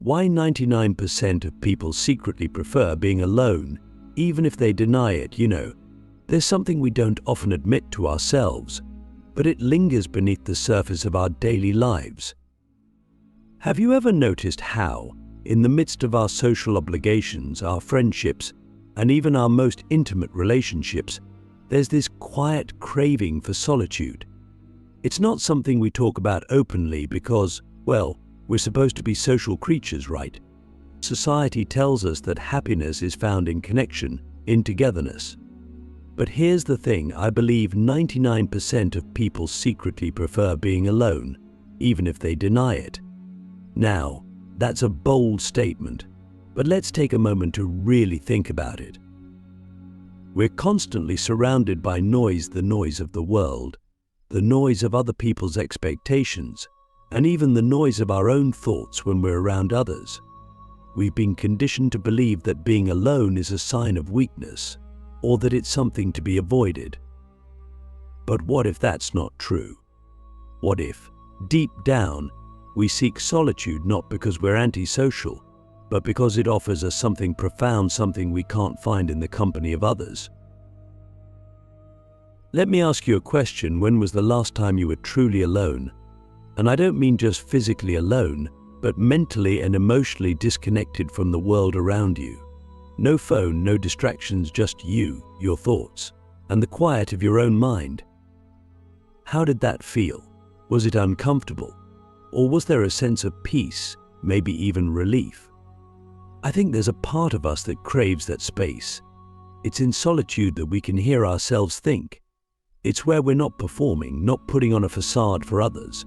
Why 99% of people secretly prefer being alone, even if they deny it. There's something we don't often admit to ourselves, but it lingers beneath the surface of our daily lives. Have you ever noticed how, in the midst of our social obligations, our friendships, and even our most intimate relationships, there's this quiet craving for solitude? It's not something we talk about openly because, well, we're supposed to be social creatures, right? Society tells us that happiness is found in connection, in togetherness. But here's the thing, I believe 99% of people secretly prefer being alone, even if they deny it. Now, that's a bold statement, but let's take a moment to really think about it. We're constantly surrounded by noise, the noise of the world, the noise of other people's expectations, and even the noise of our own thoughts when we're around others. We've been conditioned to believe that being alone is a sign of weakness, or that it's something to be avoided. But what if that's not true? What if, deep down, we seek solitude not because we're antisocial, but because it offers us something profound, something we can't find in the company of others? Let me ask you a question. When was the last time you were truly alone? And I don't mean just physically alone, but mentally and emotionally disconnected from the world around you. No phone, no distractions, just you, your thoughts, and the quiet of your own mind. How did that feel? Was it uncomfortable? Or was there a sense of peace, maybe even relief? I think there's a part of us that craves that space. It's in solitude that we can hear ourselves think. It's where we're not performing, not putting on a facade for others.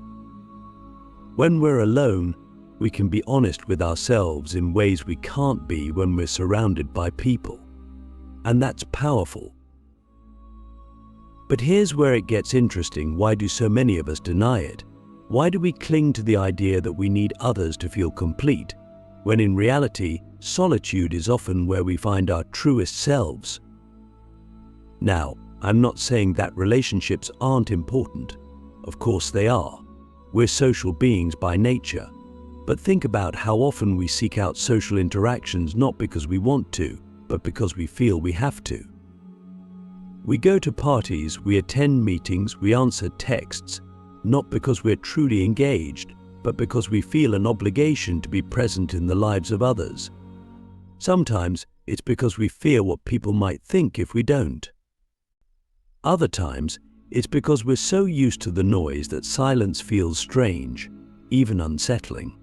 When we're alone, we can be honest with ourselves in ways we can't be when we're surrounded by people. And that's powerful. But here's where it gets interesting. Why do so many of us deny it? Why do we cling to the idea that we need others to feel complete, when in reality, solitude is often where we find our truest selves? Now, I'm not saying that relationships aren't important. Of course they are. We're social beings by nature. But think about how often we seek out social interactions not because we want to, but because we feel we have to. We go to parties, we attend meetings, we answer texts, not because we're truly engaged, but because we feel an obligation to be present in the lives of others. Sometimes it's because we fear what people might think if we don't. Other times, it's because we're so used to the noise that silence feels strange, even unsettling.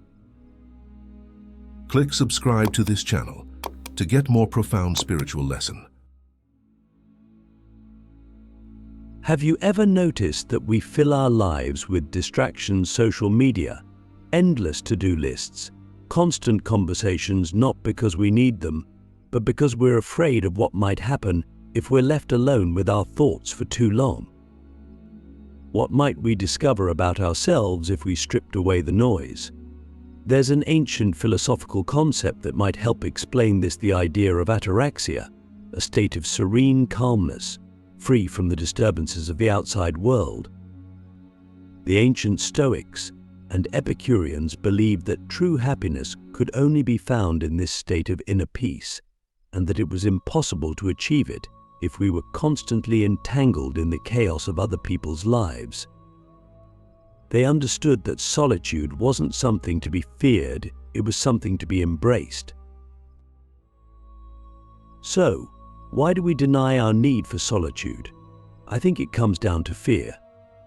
Click subscribe to this channel to get more profound spiritual lesson. Have you ever noticed that we fill our lives with distractions, social media, endless to-do lists, constant conversations, not because we need them, but because we're afraid of what might happen if we're left alone with our thoughts for too long? What might we discover about ourselves if we stripped away the noise? There's an ancient philosophical concept that might help explain this, the idea of ataraxia, a state of serene calmness, free from the disturbances of the outside world. The ancient Stoics and Epicureans believed that true happiness could only be found in this state of inner peace, and that it was impossible to achieve it if we were constantly entangled in the chaos of other people's lives. They understood that solitude wasn't something to be feared, it was something to be embraced. So, why do we deny our need for solitude? I think it comes down to fear.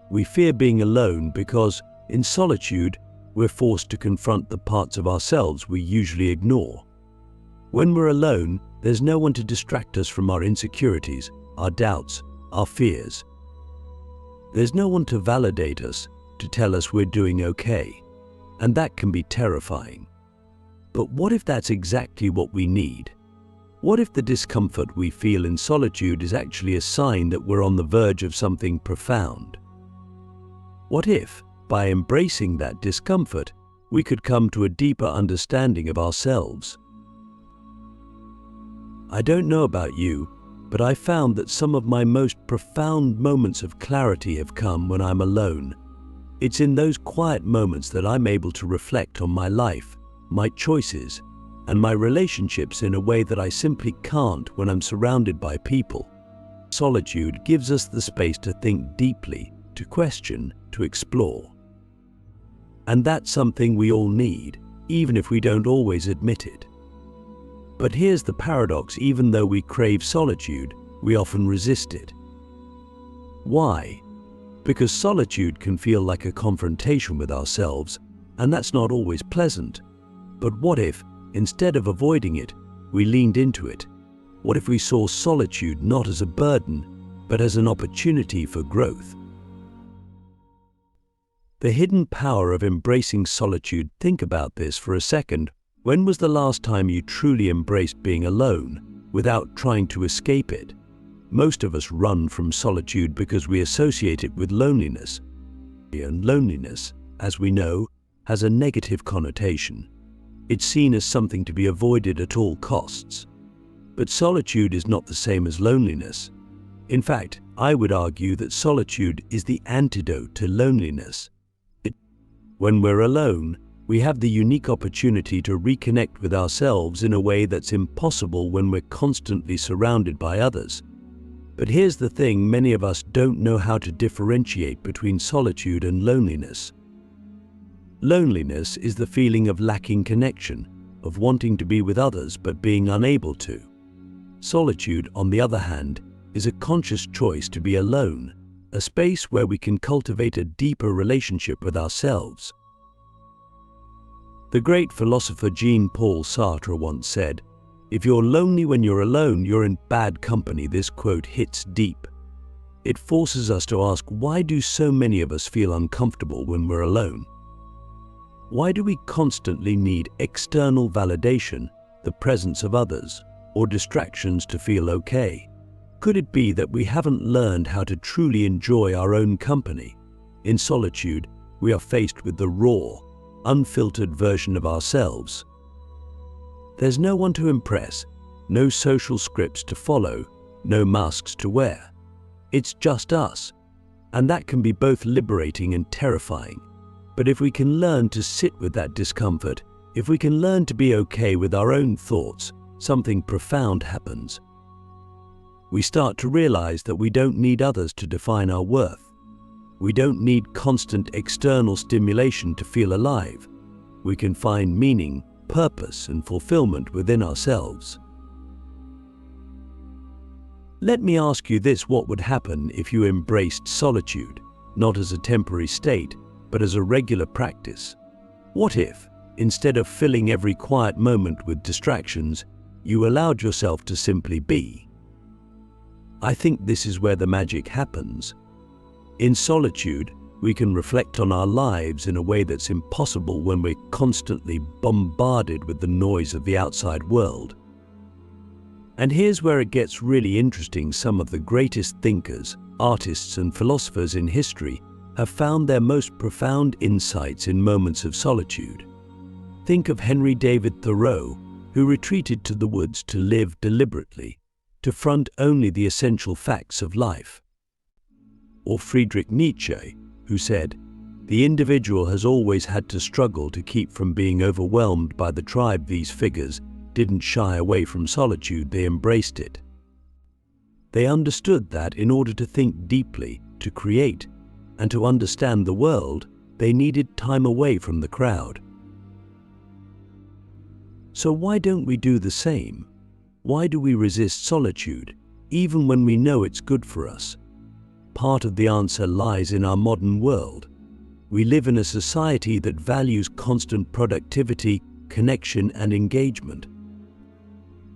We fear being alone because, in solitude, we're forced to confront the parts of ourselves we usually ignore. When we're alone, there's no one to distract us from our insecurities, our doubts, our fears. There's no one to validate us, to tell us we're doing okay, and that can be terrifying. But what if that's exactly what we need? What if the discomfort we feel in solitude is actually a sign that we're on the verge of something profound? What if, by embracing that discomfort, we could come to a deeper understanding of ourselves? I don't know about you, but I found that some of my most profound moments of clarity have come when I'm alone. It's in those quiet moments that I'm able to reflect on my life, my choices, and my relationships in a way that I simply can't when I'm surrounded by people. Solitude gives us the space to think deeply, to question, to explore. And that's something we all need, even if we don't always admit it. But here's the paradox: even though we crave solitude, we often resist it. Why? Because solitude can feel like a confrontation with ourselves, and that's not always pleasant. But what if, instead of avoiding it, we leaned into it? What if we saw solitude not as a burden, but as an opportunity for growth? The hidden power of embracing solitude. Think about this for a second. When was the last time you truly embraced being alone, without trying to escape it? Most of us run from solitude because we associate it with loneliness. And loneliness, as we know, has a negative connotation. It's seen as something to be avoided at all costs. But solitude is not the same as loneliness. In fact, I would argue that solitude is the antidote to loneliness. When we're alone, we have the unique opportunity to reconnect with ourselves in a way that's impossible when we're constantly surrounded by others. But here's the thing: many of us don't know how to differentiate between solitude and loneliness. Loneliness is the feeling of lacking connection, of wanting to be with others but being unable to. Solitude, on the other hand, is a conscious choice to be alone, a space where we can cultivate a deeper relationship with ourselves. The great philosopher Jean-Paul Sartre once said, "If you're lonely when you're alone, you're in bad company." This quote hits deep. It forces us to ask, why do so many of us feel uncomfortable when we're alone? Why do we constantly need external validation, the presence of others, or distractions to feel okay? Could it be that we haven't learned how to truly enjoy our own company? In solitude, we are faced with the raw, unfiltered version of ourselves. There's no one to impress, no social scripts to follow, no masks to wear. It's just us, and that can be both liberating and terrifying. But if we can learn to sit with that discomfort, if we can learn to be okay with our own thoughts, something profound happens. We start to realize that we don't need others to define our worth. We don't need constant external stimulation to feel alive. We can find meaning, purpose, and fulfillment within ourselves. Let me ask you this: what would happen if you embraced solitude, not as a temporary state, but as a regular practice? What if, instead of filling every quiet moment with distractions, you allowed yourself to simply be? I think this is where the magic happens. In solitude, we can reflect on our lives in a way that's impossible when we're constantly bombarded with the noise of the outside world. And here's where it gets really interesting. Some of the greatest thinkers, artists, and philosophers in history have found their most profound insights in moments of solitude. Think of Henry David Thoreau, who retreated to the woods to live deliberately, to front only the essential facts of life. Or Friedrich Nietzsche, who said, "The individual has always had to struggle to keep from being overwhelmed by the tribe." These figures didn't shy away from solitude, they embraced it. They understood that in order to think deeply, to create, and to understand the world, they needed time away from the crowd. So why don't we do the same? Why do we resist solitude, even when we know it's good for us? Part of the answer lies in our modern world. We live in a society that values constant productivity, connection, and engagement.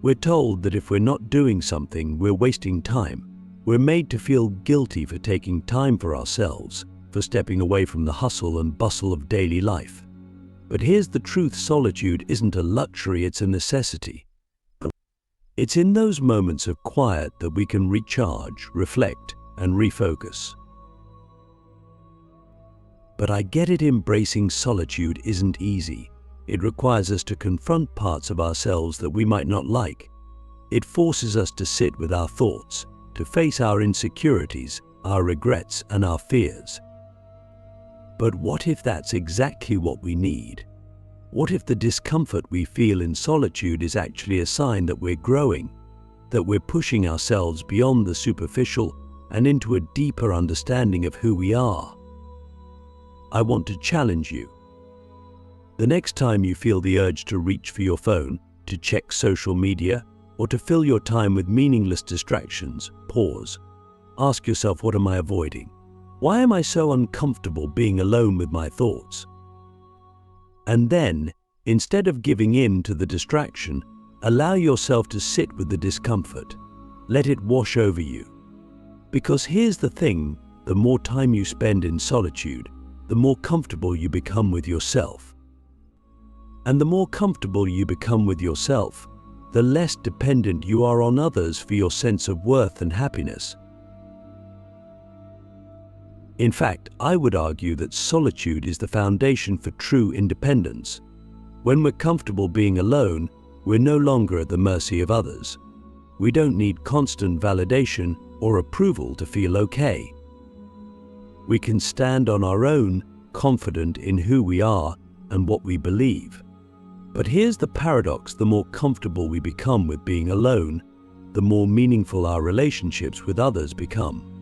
We're told that if we're not doing something, we're wasting time. We're made to feel guilty for taking time for ourselves, for stepping away from the hustle and bustle of daily life. But here's the truth: solitude isn't a luxury, it's a necessity. It's in those moments of quiet that we can recharge, reflect, and refocus. But I get it, embracing solitude isn't easy. It requires us to confront parts of ourselves that we might not like. It forces us to sit with our thoughts, to face our insecurities, our regrets, and our fears. But what if that's exactly what we need? What if the discomfort we feel in solitude is actually a sign that we're growing, that we're pushing ourselves beyond the superficial and into a deeper understanding of who we are? I want to challenge you. The next time you feel the urge to reach for your phone, to check social media, or to fill your time with meaningless distractions, pause. Ask yourself, what am I avoiding? Why am I so uncomfortable being alone with my thoughts? And then, instead of giving in to the distraction, allow yourself to sit with the discomfort. Let it wash over you. Because here's the thing, the more time you spend in solitude, the more comfortable you become with yourself. And the more comfortable you become with yourself, the less dependent you are on others for your sense of worth and happiness. In fact, I would argue that solitude is the foundation for true independence. When we're comfortable being alone, we're no longer at the mercy of others. We don't need constant validation or approval to feel okay. We can stand on our own, confident in who we are and what we believe. But here's the paradox: the more comfortable we become with being alone, the more meaningful our relationships with others become.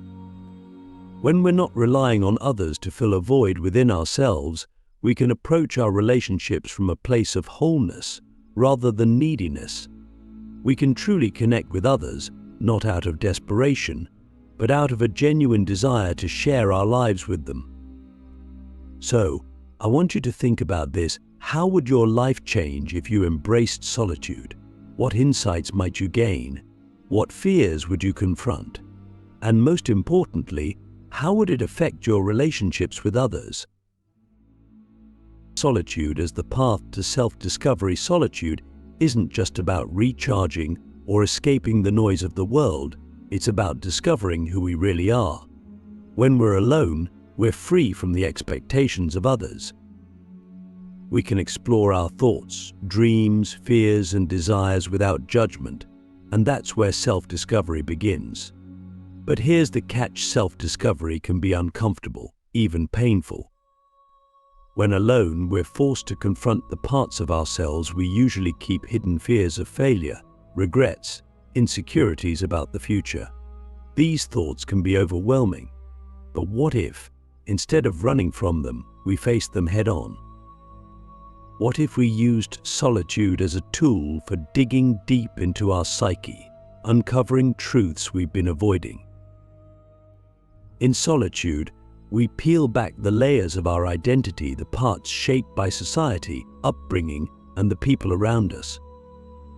When we're not relying on others to fill a void within ourselves, we can approach our relationships from a place of wholeness rather than neediness. We can truly connect with others, not out of desperation, but out of a genuine desire to share our lives with them. So, I want you to think about this. How would your life change if you embraced solitude? What insights might you gain? What fears would you confront? And most importantly, how would it affect your relationships with others? Solitude as the path to self-discovery. Solitude isn't just about recharging or escaping the noise of the world. It's about discovering who we really are. When we're alone, we're free from the expectations of others. We can explore our thoughts, dreams, fears, and desires without judgment, and that's where self-discovery begins. But here's the catch: self-discovery can be uncomfortable, even painful. When alone, we're forced to confront the parts of ourselves we usually keep hidden: fears of failure, regrets, insecurities about the future. These thoughts can be overwhelming. But what if, instead of running from them, we faced them head-on? What if we used solitude as a tool for digging deep into our psyche, uncovering truths we've been avoiding? In solitude, we peel back the layers of our identity, the parts shaped by society, upbringing, and the people around us.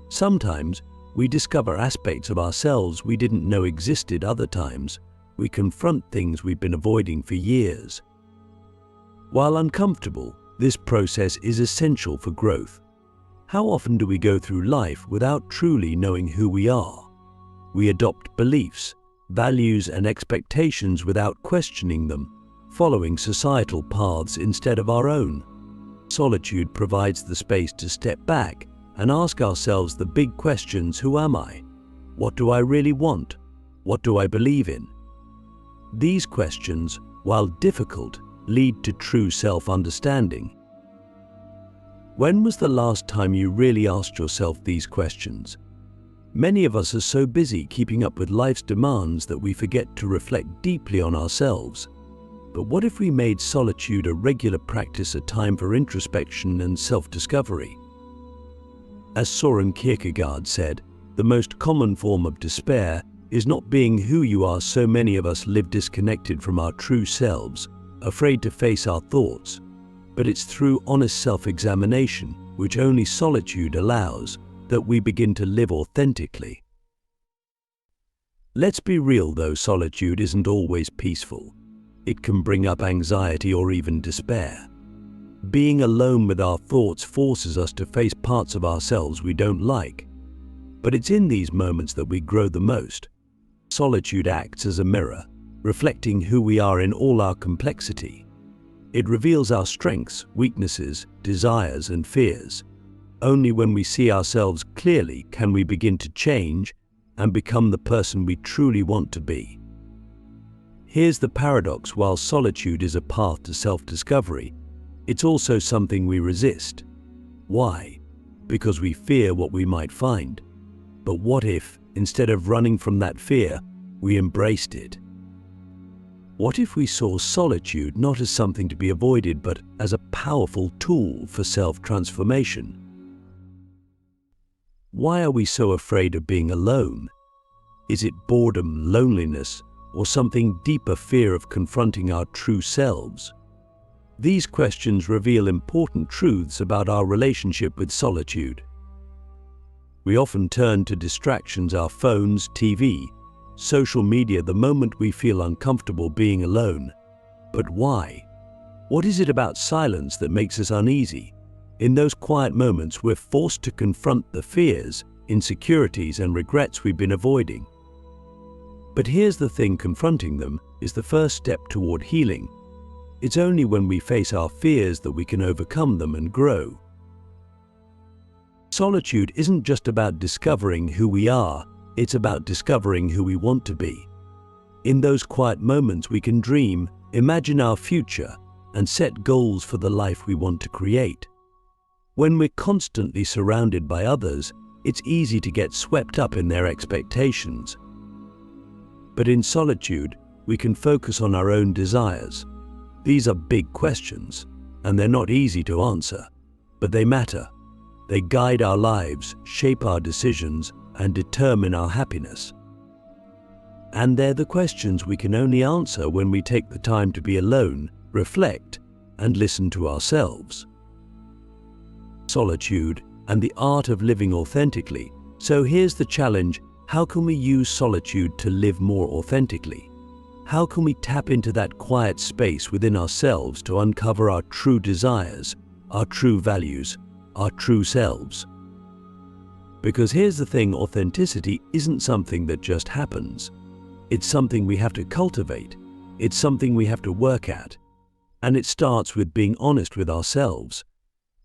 Sometimes, we discover aspects of ourselves we didn't know existed. Other times, we confront things we've been avoiding for years. While uncomfortable, this process is essential for growth. How often do we go through life without truly knowing who we are? We adopt beliefs, values, and expectations without questioning them, following societal paths instead of our own. Solitude provides the space to step back and ask ourselves the big questions: who am I? What do I really want? What do I believe in? These questions, while difficult, lead to true self-understanding. When was the last time you really asked yourself these questions? Many of us are so busy keeping up with life's demands that we forget to reflect deeply on ourselves. But what if we made solitude a regular practice, a time for introspection and self-discovery? As Soren Kierkegaard said, the most common form of despair is not being who you are. So many of us live disconnected from our true selves, afraid to face our thoughts. But it's through honest self-examination, which only solitude allows, that we begin to live authentically. Let's be real though, solitude isn't always peaceful. It can bring up anxiety or even despair. Being alone with our thoughts forces us to face parts of ourselves we don't like. But it's in these moments that we grow the most. Solitude acts as a mirror, reflecting who we are in all our complexity. It reveals our strengths, weaknesses, desires, and fears. Only when we see ourselves clearly can we begin to change and become the person we truly want to be. Here's the paradox: while solitude is a path to self-discovery, it's also something we resist. Why? Because we fear what we might find. But what if, instead of running from that fear, we embraced it? What if we saw solitude not as something to be avoided, but as a powerful tool for self-transformation? Why are we so afraid of being alone? Is it boredom, loneliness, or something deeper, fear of confronting our true selves? These questions reveal important truths about our relationship with solitude. We often turn to distractions, our phones, TV, social media, the moment we feel uncomfortable being alone. But why? What is it about silence that makes us uneasy? In those quiet moments, we're forced to confront the fears, insecurities, and regrets we've been avoiding. But here's the thing, confronting them is the first step toward healing. It's only when we face our fears that we can overcome them and grow. Solitude isn't just about discovering who we are, it's about discovering who we want to be. In those quiet moments, we can dream, imagine our future, and set goals for the life we want to create. When we're constantly surrounded by others, it's easy to get swept up in their expectations. But in solitude, we can focus on our own desires. These are big questions, and they're not easy to answer, but they matter. They guide our lives, shape our decisions, and determine our happiness. And they're the questions we can only answer when we take the time to be alone, reflect, and listen to ourselves. Solitude and the art of living authentically. So here's the challenge: how can we use solitude to live more authentically? How can we tap into that quiet space within ourselves to uncover our true desires, our true values, our true selves? Because here's the thing, authenticity isn't something that just happens. It's something we have to cultivate. It's something we have to work at. And it starts with being honest with ourselves.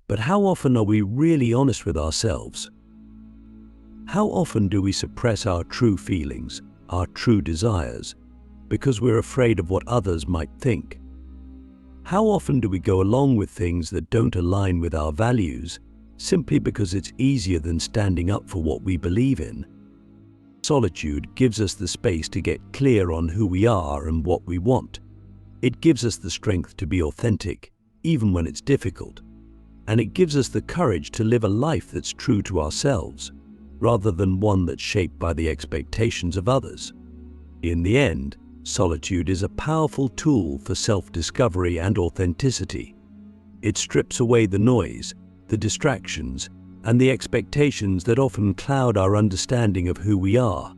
But how often are we really honest with ourselves? How often do we suppress our true feelings, our true desires, because we're afraid of what others might think? How often do we go along with things that don't align with our values, simply because it's easier than standing up for what we believe in? Solitude gives us the space to get clear on who we are and what we want. It gives us the strength to be authentic, even when it's difficult. And it gives us the courage to live a life that's true to ourselves, rather than one that's shaped by the expectations of others. In the end, solitude is a powerful tool for self-discovery and authenticity. It strips away the noise, the distractions, and the expectations that often cloud our understanding of who we are.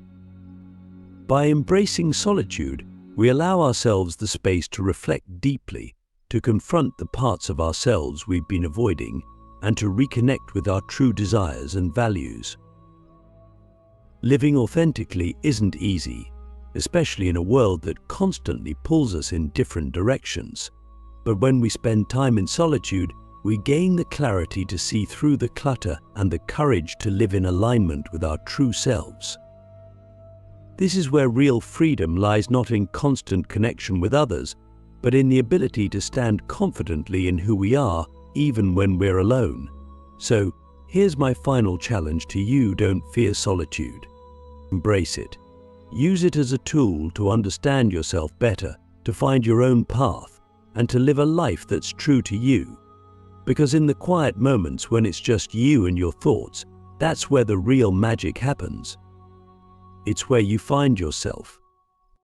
By embracing solitude, we allow ourselves the space to reflect deeply, to confront the parts of ourselves we've been avoiding, and to reconnect with our true desires and values. Living authentically isn't easy, especially in a world that constantly pulls us in different directions. But when we spend time in solitude, we gain the clarity to see through the clutter and the courage to live in alignment with our true selves. This is where real freedom lies, not in constant connection with others, but in the ability to stand confidently in who we are, even when we're alone. So, here's my final challenge to you: don't fear solitude. Embrace it. Use it as a tool to understand yourself better, to find your own path, and to live a life that's true to you. Because in the quiet moments when it's just you and your thoughts, that's where the real magic happens. It's where you find yourself,